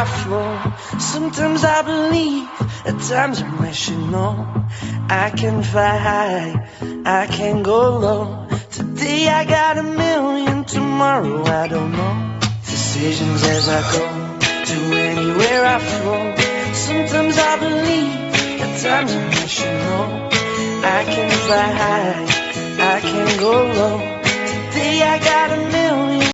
flow. Sometimes I believe, at times I wish, you know, I can fly high, I can go low. Today I got a million, tomorrow I don't know. Decisions as I go, to anywhere I flow. Sometimes I believe, at times I wish, you know, I can fly high, I can go low. Today I got a million.